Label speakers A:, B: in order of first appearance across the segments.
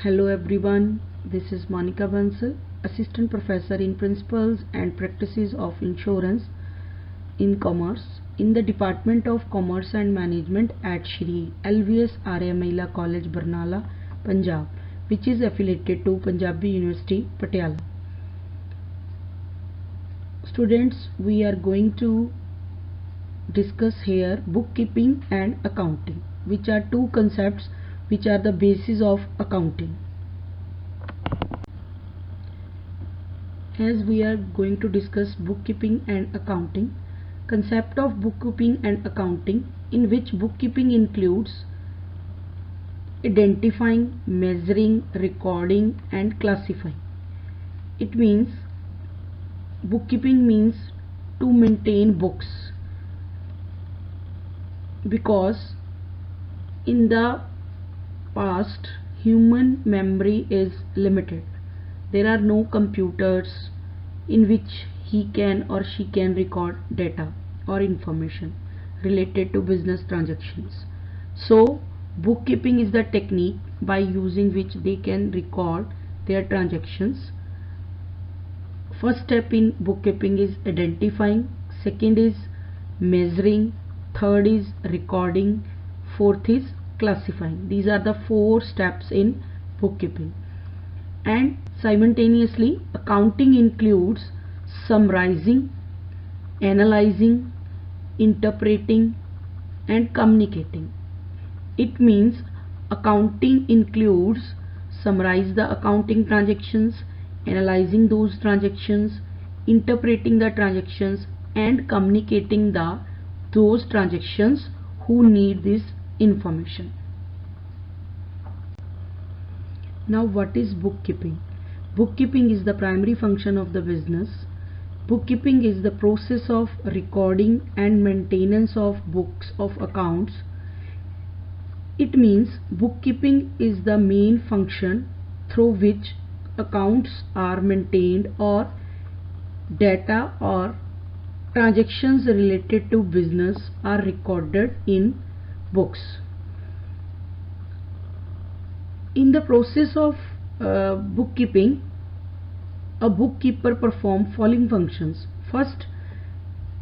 A: Hello everyone, this is Monica Bansal, Assistant Professor in Principles and Practices of Insurance in Commerce in the Department of Commerce and Management at Shri LVS Arya Mahila College Barnala, Punjab, which is affiliated to Punjabi University, Patiala. Students, we are going to discuss here bookkeeping and accounting, which are two concepts which are the basis of accounting. As we are going to discuss bookkeeping and accounting, concept of bookkeeping and accounting, in which bookkeeping includes identifying, measuring, recording and classifying. It means bookkeeping means to maintain books, because in the past human memory is limited. There are no computers in which he can or she can record data or information related to business transactions. So bookkeeping is the technique by using which they can record their transactions. First step in bookkeeping is identifying, second is measuring, third is recording, fourth is classifying. These are the 4 steps in bookkeeping. And simultaneously, accounting includes summarizing, analyzing, interpreting and communicating. It means accounting includes summarize the accounting transactions, analyzing those transactions, interpreting the transactions and communicating those transactions who need this information. Now, what is bookkeeping? Bookkeeping is the primary function of the business. Bookkeeping is the process of recording and maintenance of books of accounts. It means bookkeeping is the main function through which accounts are maintained or data or transactions related to business are recorded in books. In the process of bookkeeping, a bookkeeper performs following functions. First,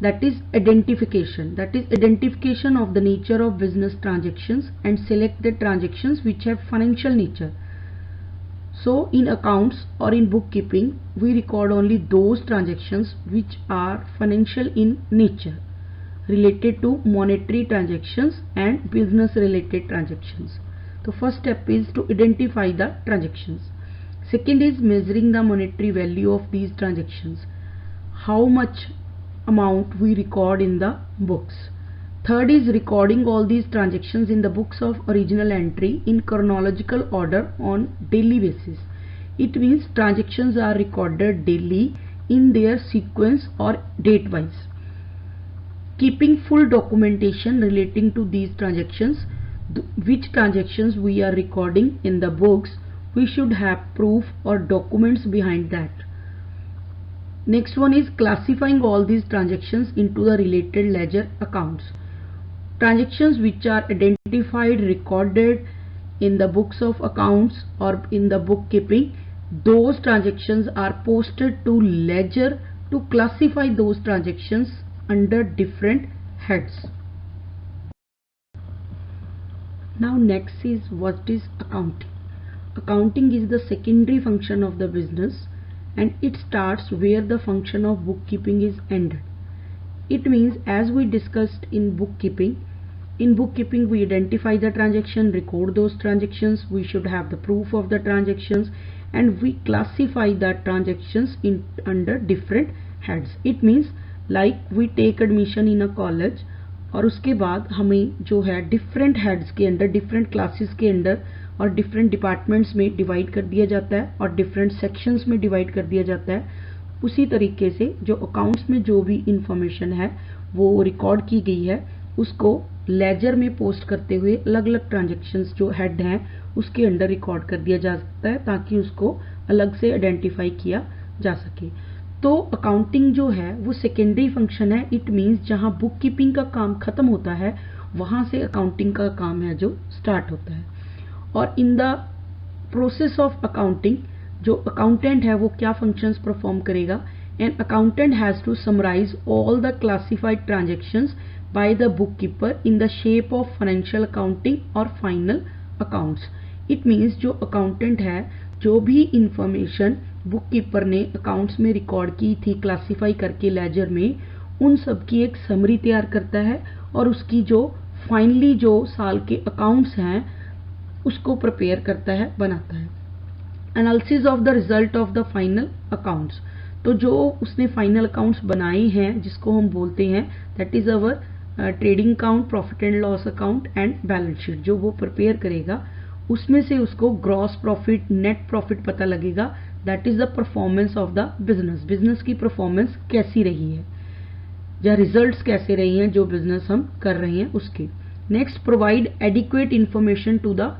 A: that is identification. That is identification of the nature of business transactions and select the transactions which have financial nature. So in accounts or in bookkeeping, we record only those transactions which are financial in nature, related to monetary transactions and business related transactions. The first step is to identify the transactions. Second is measuring the monetary value of these transactions, how much amount we record in the books. Third is recording all these transactions in the books of original entry in chronological order on daily basis. It means transactions are recorded daily in their sequence or date wise. Keeping full documentation relating to these transactions, which transactions we are recording in the books, we should have proof or documents behind that. Next one is classifying all these transactions into the related ledger accounts. Transactions which are identified, recorded in the books of accounts or in the bookkeeping, those transactions are posted to ledger to classify those transactions under different heads. Now next is what is accounting. Accounting is the secondary function of the business and it starts where the function of bookkeeping is ended. It means, as we discussed in bookkeeping we identify the transaction, record those transactions, we should have the proof of the transactions and we classify the transactions under different heads. It means like we take admission in a college और उसके बाद हमें जो है different heads के अंदर, different classes के अंदर और डिफरेंट डिपार्टमेंट्स में डिवाइड कर दिया जाता है और डिफरेंट सेक्शंस में डिवाइड कर दिया जाता है। उसी तरीके से जो अकाउंट्स में जो भी इंफॉर्मेशन है वो रिकॉर्ड की गई है उसको लेजर में पोस्ट करते हुए अलग अलग ट्रांजेक्शन्स जो हेड हैं उसके अंडर रिकॉर्ड कर दिया जा सकता है ताकि उसको अलग से आइडेंटिफाई किया जा सके। तो अकाउंटिंग जो है वो सेकेंडरी फंक्शन है। इट मीन्स जहां बुक कीपिंग का काम खत्म होता है वहां से अकाउंटिंग का काम है जो स्टार्ट होता है। और in the process of accounting, जो अकाउंटेंट है वो क्या फंक्शंस परफॉर्म करेगा। An accountant has to summarise all the classified transactions by the book keeper in the shape of financial accounting और फाइनल अकाउंट्स। इट मीन्स जो accountant है, जो भी इंफॉर्मेशन बुक कीपर ने अकाउंट्स में रिकॉर्ड की थी क्लासिफाई करके लेजर में, उन सब की एक समरी तैयार करता है और उसकी जो फाइनली जो साल के अकाउंट्स हैं उसको प्रिपेयर करता है, बनाता है। Analysis of the result of the final accounts, तो जो उसने फाइनल अकाउंट्स बनाए हैं जिसको हम बोलते हैं that is our trading account, profit and loss account and balance sheet, जो वो प्रिपेयर करेगा उसमें से उसको ग्रॉस प्रॉफिट, नेट प्रॉफिट पता लगेगा। That is the performance of the business, business की परफॉर्मेंस कैसी रही है या रिजल्ट्स कैसे रही हैं जो बिजनेस हम कर रहे हैं उसके। Next, provide adequate information to the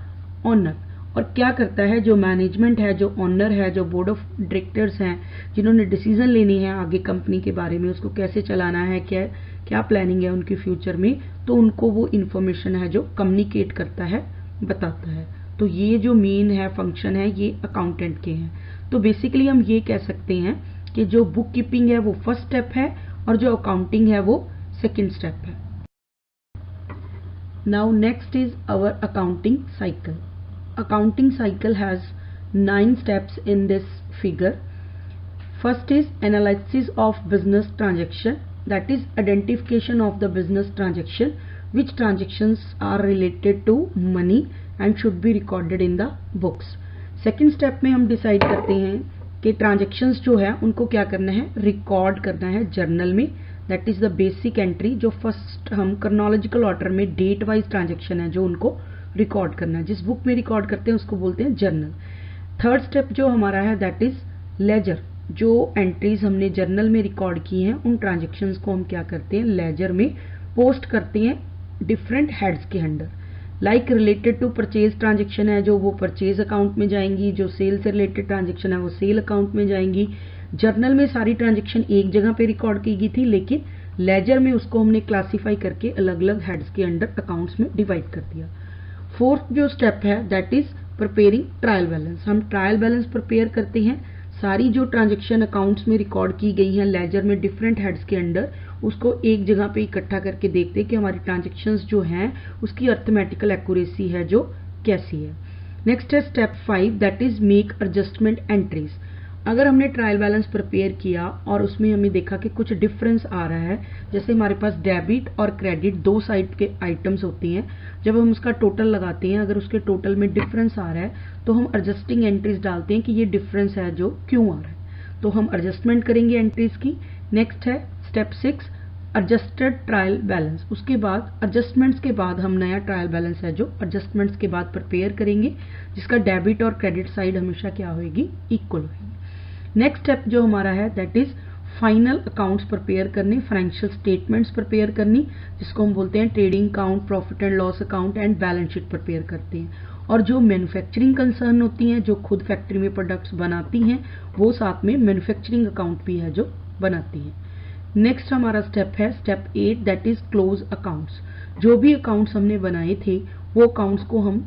A: owner, और क्या करता है जो मैनेजमेंट है, जो ऑनर है, जो बोर्ड ऑफ डायरेक्टर्स हैं जिन्होंने डिसीजन लेनी है आगे कंपनी के बारे में, उसको कैसे चलाना है, क्या क्या प्लानिंग है उनकी फ्यूचर में, तो उनको वो इंफॉर्मेशन है जो कम्युनिकेट करता है, बताता है। तो ये जो मेन है फंक्शन है ये अकाउंटेंट के हैं। तो बेसिकली हम ये कह सकते हैं कि जो बुक कीपिंग है वो फर्स्ट स्टेप है और जो अकाउंटिंग है वो सेकंड स्टेप है। Now next is our accounting cycle. Accounting cycle has 9 steps in this figure. First is analysis of business transaction, that is identification of the business transaction, which transactions are related to money and should be recorded in the books. Second step में हम decide करते हैं कि transactions जो है उनको क्या करना है, रिकॉर्ड करना है जर्नल में। That is the basic entry, जो फर्स्ट हम क्रोनोलॉजिकल ऑर्डर में डेट वाइज ट्रांजेक्शन है जो उनको रिकॉर्ड करना है, जिस बुक में रिकॉर्ड करते हैं उसको बोलते हैं जर्नल। थर्ड स्टेप जो हमारा है दैट इज लेजर, जो एंट्रीज हमने जर्नल में रिकॉर्ड की हैं उन ट्रांजेक्शन्स को हम क्या करते हैं, लेजर में पोस्ट करते हैं डिफरेंट हेड्स के अंडर। Like related to purchase transaction है जो वो परचेज अकाउंट में जाएंगी, जो सेल से रिलेटेड ट्रांजेक्शन है वो सेल अकाउंट में जाएंगी। जर्नल में सारी ट्रांजेक्शन एक जगह पे रिकॉर्ड की गई थी, लेकिन लेजर में उसको हमने क्लासीफाई करके अलग अलग हेड्स के अंडर अकाउंट्स में डिवाइड कर दिया। फोर्थ जो स्टेप है that is preparing trial balance. हम ट्रायल बैलेंस प्रिपेयर करते हैं, सारी जो ट्रांजेक्शन अकाउंट्स में रिकॉर्ड की गई हैं लेजर में डिफरेंट हेड्स के अंडर, उसको एक जगह पे इकट्ठा करके देखते हैं कि हमारी ट्रांजेक्शन्स जो हैं उसकी अर्थमेटिकल एक्यूरेसी है जो कैसी है। नेक्स्ट है step 5 that is make adjustment entries. अगर हमने ट्रायल बैलेंस प्रिपेयर किया और उसमें हमें देखा कि कुछ डिफरेंस आ रहा है, जैसे हमारे पास डेबिट और क्रेडिट दो साइड के आइटम्स होते हैं, जब हम उसका टोटल लगाते हैं अगर उसके टोटल में डिफरेंस आ रहा है तो हम एडजस्टिंग एंट्रीज डालते हैं कि ये डिफरेंस है जो क्यों आ रहा है, तो हम एडजस्टमेंट करेंगे एंट्रीज की। नेक्स्ट है स्टेप 6 एडजस्टेड ट्रायल बैलेंस। उसके बाद एडजस्टमेंट्स के बाद हम नया ट्रायल बैलेंस है जो एडजस्टमेंट्स के बाद प्रिपेयर करेंगे, जिसका डेबिट और क्रेडिट साइड हमेशा क्या होगी, इक्वल होगी। नेक्स्ट स्टेप जो हमारा है that is final accounts prepare करने, फाइनेंशियल स्टेटमेंट्स प्रिपेयर करनी, जिसको हम बोलते हैं trading account, profit and loss account and balance sheet prepare करते हैं। और जो मैन्युफैक्चरिंग कंसर्न होती हैं, जो खुद फैक्ट्री में प्रोडक्ट्स बनाती हैं, वो साथ में मैन्युफैक्चरिंग अकाउंट भी है जो बनाती हैं। नेक्स्ट हमारा स्टेप है step 8 that is close accounts. जो भी अकाउंट्स हमने बनाए थे वो अकाउंट्स को हम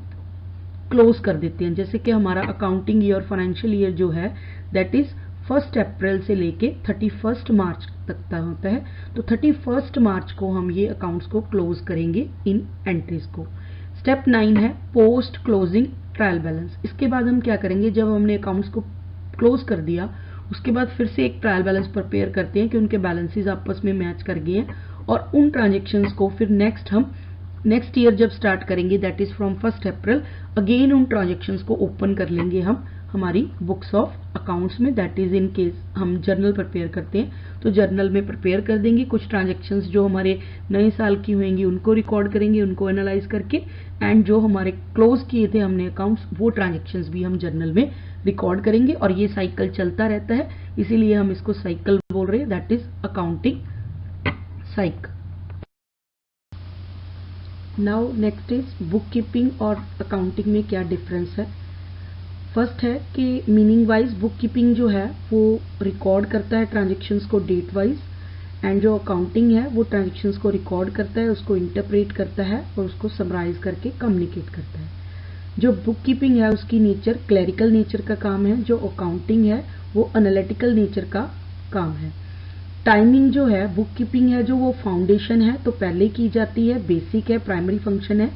A: क्लोज कर देते हैं। जैसे कि हमारा अकाउंटिंग ईयर, फाइनेंशियल ईयर जो है दैट इज 1 अप्रैल से लेके 31 मार्च तक का होता है, तो 31 मार्च को हम ये अकाउंट्स को क्लोज करेंगे इन एंट्रीज को। स्टेप 9 है पोस्ट क्लोजिंग ट्रायल बैलेंस। इसके बाद हम क्या करेंगे, जब हमने अकाउंट्स को क्लोज कर दिया उसके बाद फिर से एक ट्रायल बैलेंस प्रिपेयर करते हैं कि उनके बैलेंसेस आपस में मैच कर गए हैं, और उन ट्रांजेक्शन्स को फिर नेक्स्ट ईयर जब स्टार्ट करेंगे that is from 1 April again उन ट्रांजेक्शन्स को ओपन कर लेंगे हम हमारी बुक्स ऑफ अकाउंट्स में। दैट इज इन केस हम जर्नल प्रिपेयर करते हैं तो जर्नल में प्रिपेयर कर देंगे, कुछ ट्रांजेक्शन्स जो हमारे नए साल की होंगी उनको रिकॉर्ड करेंगे, उनको एनालाइज करके, एंड जो हमारे क्लोज किए थे हमने अकाउंट्स वो ट्रांजेक्शन्स भी हम जर्नल में रिकॉर्ड करेंगे। और ये साइकिल चलता रहता है, इसीलिए हम इसको साइकिल बोल रहे हैं, that is accounting cycle. Now next is book keeping और अकाउंटिंग में क्या डिफरेंस है। फर्स्ट है कि मीनिंग वाइज बुक कीपिंग जो है वो रिकॉर्ड करता है ट्रांजेक्शन्स को डेट वाइज, एंड जो अकाउंटिंग है वो ट्रांजेक्शन्स को रिकॉर्ड करता है, उसको इंटरप्रेट करता है और उसको समराइज करके कम्युनिकेट करता है। जो बुक कीपिंग है उसकी नेचर क्लरिकल नेचर का काम है, जो अकाउंटिंग है वो एनालिटिकल नेचर का काम है। टाइमिंग जो है बुक कीपिंग है जो वो फाउंडेशन है तो पहले की जाती है, बेसिक है, प्राइमरी फंक्शन है,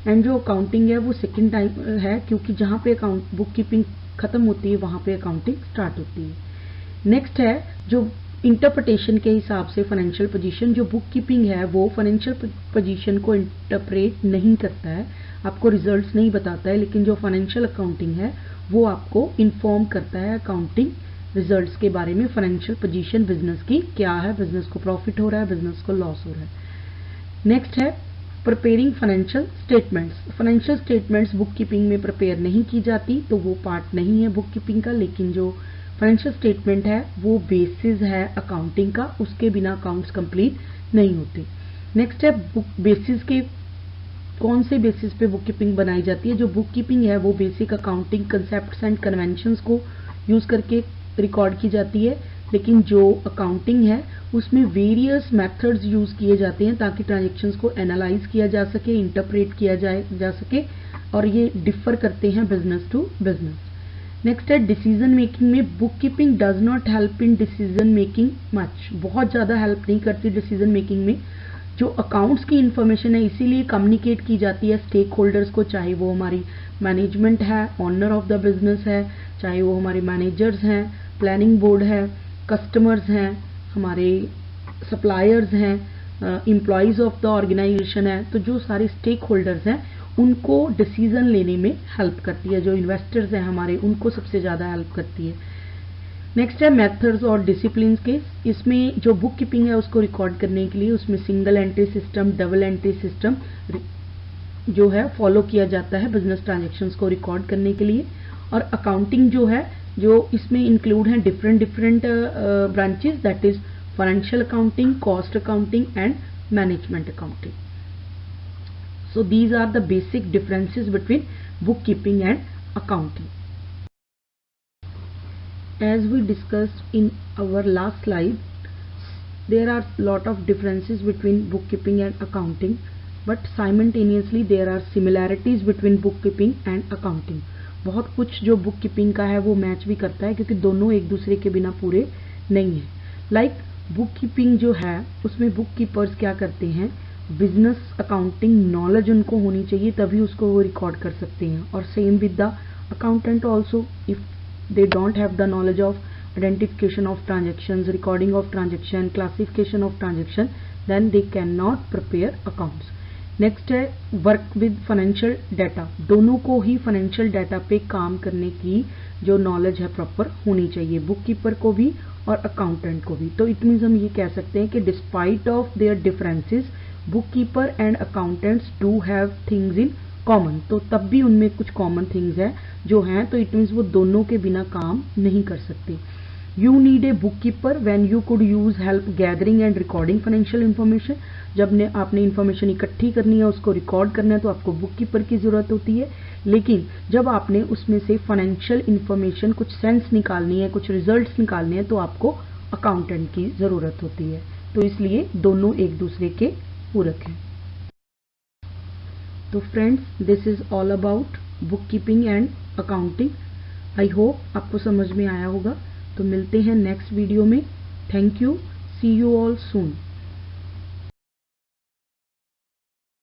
A: एंड जो अकाउंटिंग है वो सेकंड टाइम है, क्योंकि जहाँ पे अकाउंट बुक कीपिंग खत्म होती है वहाँ पे अकाउंटिंग स्टार्ट होती है। नेक्स्ट है जो इंटरप्रिटेशन के हिसाब से फाइनेंशियल पोजीशन, जो बुक कीपिंग है वो फाइनेंशियल पोजीशन को इंटरप्रेट नहीं करता है, आपको रिजल्ट्स नहीं बताता है, लेकिन जो फाइनेंशियल अकाउंटिंग है वो आपको इन्फॉर्म करता है अकाउंटिंग रिजल्ट्स के बारे में, फाइनेंशियल पोजीशन बिजनेस की क्या है, बिजनेस को प्रॉफिट हो रहा है, बिजनेस को लॉस हो रहा है। नेक्स्ट है preparing financial statements. Financial statements book keeping में प्रिपेयर नहीं की जाती, तो वो पार्ट नहीं है बुक कीपिंग का, लेकिन जो फाइनेंशियल स्टेटमेंट है वो बेसिस है अकाउंटिंग का, उसके बिना अकाउंट्स कंप्लीट नहीं होते। नेक्स्ट है बुक बेसिस के, कौन से बेसिस पे बुक कीपिंग बनाई जाती है। जो बुक कीपिंग है वो basic accounting concepts and conventions को यूज करके रिकॉर्ड की जाती है, लेकिन जो अकाउंटिंग है उसमें वेरियस मेथड्स यूज किए जाते हैं ताकि ट्रांजेक्शन्स को एनालाइज किया जा सके, इंटरप्रेट किया जा सके, और ये डिफर करते हैं बिजनेस टू बिजनेस। नेक्स्ट है डिसीजन मेकिंग में book keeping does not help in decision making much, बहुत ज़्यादा हेल्प नहीं करती डिसीजन मेकिंग में। जो अकाउंट्स की इंफॉर्मेशन है इसीलिए कम्युनिकेट की जाती है स्टेक होल्डर्स को, चाहे वो हमारी मैनेजमेंट है, ऑनर ऑफ द बिजनेस है, चाहे वो हमारे मैनेजर्स हैं, प्लानिंग बोर्ड है, कस्टमर्स हैं, हमारे सप्लायर्स हैं, एम्प्लॉयज़ ऑफ द ऑर्गेनाइजेशन है, तो जो सारे स्टेक होल्डर्स हैं उनको डिसीजन लेने में हेल्प करती है, जो इन्वेस्टर्स हैं हमारे उनको सबसे ज़्यादा हेल्प करती है। नेक्स्ट है मेथड्स और डिसिप्लिन के, इसमें जो बुक कीपिंग है उसको रिकॉर्ड करने के लिए उसमें single entry system, double entry system जो है फॉलो किया जाता है बिजनेस ट्रांजेक्शन्स को रिकॉर्ड करने के लिए। और अकाउंटिंग जो है जो इसमें इंक्लूड है different branches, that is financial accounting, cost accounting and management accounting. So these are the basic differences between bookkeeping and accounting. As we discussed in our last slide, there are lot of differences between bookkeeping and accounting, but simultaneously there are similarities between bookkeeping and accounting. बहुत कुछ जो bookkeeping का है वो match भी करता है क्योंकि दोनों एक दूसरे के बिना पूरे नहीं है। Like bookkeeping जो है उसमें bookkeepers क्या करते हैं, बिजनेस अकाउंटिंग नॉलेज उनको होनी चाहिए तभी उसको वो रिकॉर्ड कर सकते हैं, और same with the accountant also, if they don't have the knowledge of identification of transactions, recording of transaction, classification of transaction, then they can not prepare accounts. Next है वर्क विद फाइनेंशियल डाटा, दोनों को ही financial data पे काम करने की जो knowledge है proper होनी चाहिए, बुक कीपर को भी और अकाउंटेंट को भी। तो इट मीन्स हम ये कह सकते हैं कि despite of their differences bookkeeper and accountants do have things in common, तो तब भी उनमें कुछ कॉमन थिंग्स है जो हैं, तो इट मीन्स वो दोनों के बिना काम नहीं कर सकते। You need a book keeper when you could use help gathering and recording financial information, जब आपने इन्फॉर्मेशन इकट्ठी करनी है उसको रिकॉर्ड करना है तो आपको बुक कीपर की जरूरत होती है, लेकिन जब आपने उसमें से फाइनेंशियल इन्फॉर्मेशन कुछ सेंस निकालनी है, कुछ रिजल्ट्स निकालने हैं, तो आपको अकाउंटेंट की जरूरत होती है। तो इसलिए दोनों एक दूसरे के पूरक है। तो friends, this is all about book keeping and accounting. I hope आपको समझ में आया होगा। तो मिलते हैं नेक्स्ट वीडियो में। Thank you, see you all soon.